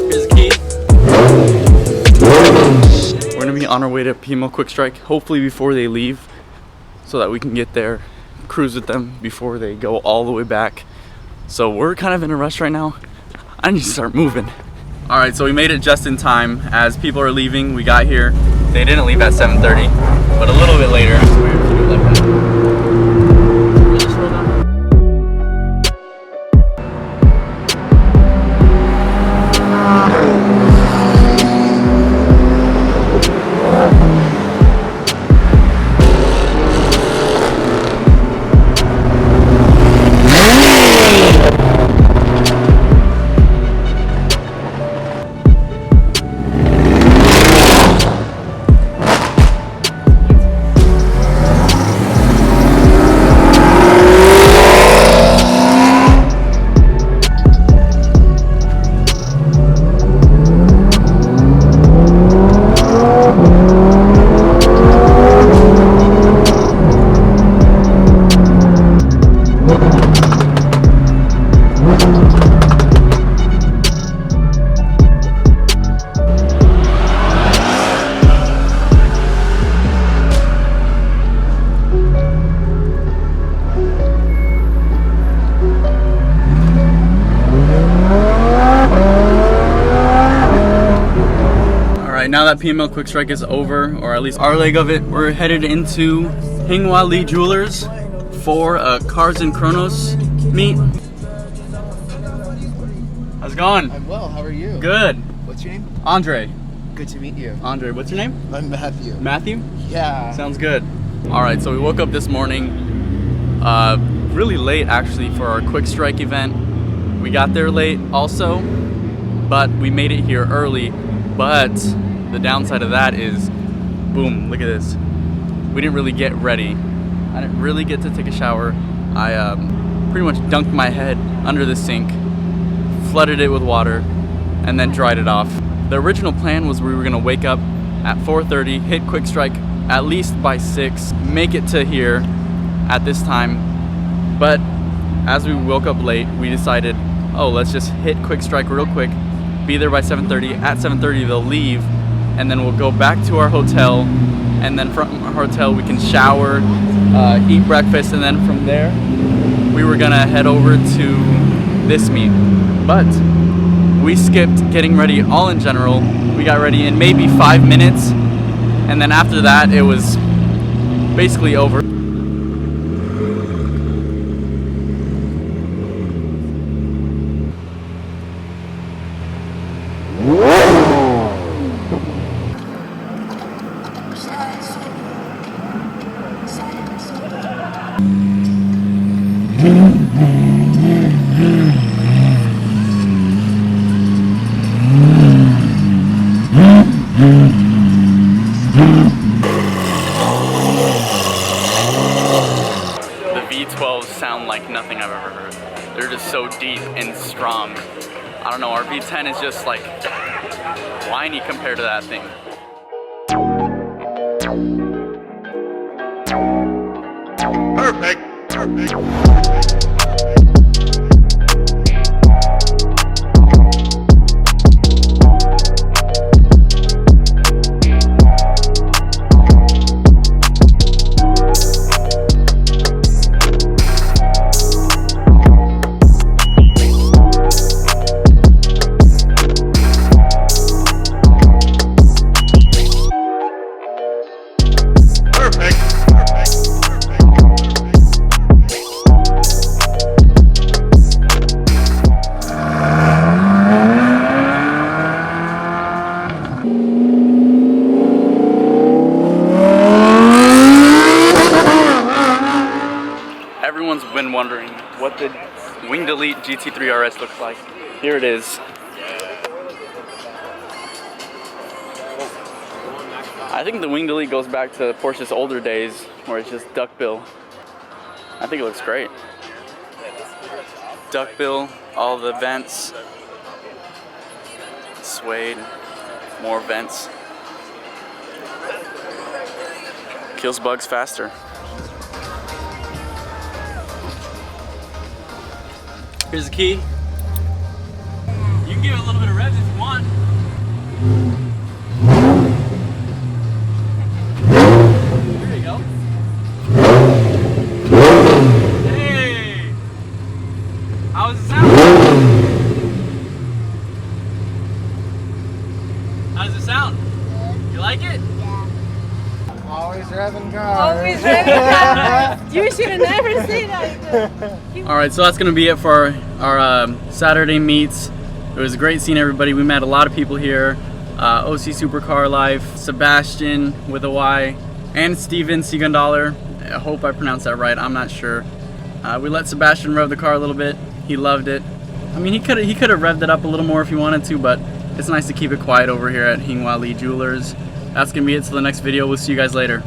Here's the key. We're gonna be on our way to PMO Quick Strike, hopefully before they leave, so that we can get there, cruise with them before they go all the way back. So we're kind of in a rush right now. I need to start moving. All right, so we made it just in time. As people are leaving, we got here. They didn't leave at 7:30, but a little bit later. Now that PML Quick Strike is over, or at least our leg of it, we're headed into Hinghwa Lee Jewelers for a Cars and Chronos meet. How's it going? I'm well, how are you? Good. What's your name? Andre. Good to meet you. Andre, what's your name? I'm Matthew. Matthew? Yeah. Sounds good. Alright, so we woke up this morning really late actually for our Quick Strike event. We got there late also, but we made it here early. But the downside of that is, boom, look at this. We didn't really get ready. I didn't really get to take a shower. I pretty much dunked my head under the sink, flooded it with water, and then dried it off. The original plan was we were gonna wake up at 4:30, hit Quick Strike at least by 6, make it to here at this time. But as we woke up late, we decided, oh, let's just hit Quick Strike real quick, be there by 7:30. At 7:30 they'll leave, and then we'll go back to our hotel, and then from our hotel we can shower, eat breakfast, and then from there we were gonna head over to this meet. But we skipped getting ready all in general. We got ready in maybe 5 minutes, and then after that it was basically over. The V12s sound like nothing I've ever heard. They're just so deep and strong. I don't know, our V10 is just like whiny compared to that thing. Perfect. Everyone's been wondering what the Wing Delete GT3 RS looks like. Here it is. I think the Wing Delete goes back to Porsche's older days where it's just duckbill. I think it looks great. Duckbill, all the vents, suede, more vents. Kills bugs faster. Here's the key. You can give it a little bit of revs if you want. There you go. Hey! How does it sound? How does it sound? You like it? Always revving cars. Always ready. You should have never seen that. Alright, so that's going to be it for our Saturday meets. It was great seeing everybody. We met a lot of people here. OC Supercar Life, Sebastian with a Y, and Steven Segundaler. I hope I pronounced that right. I'm not sure. We let Sebastian rev the car a little bit. He loved it. I mean, he could have revved it up a little more if he wanted to, but it's nice to keep it quiet over here at Hingwa Lee Jewelers. That's going to be it till the next video. We'll see you guys later.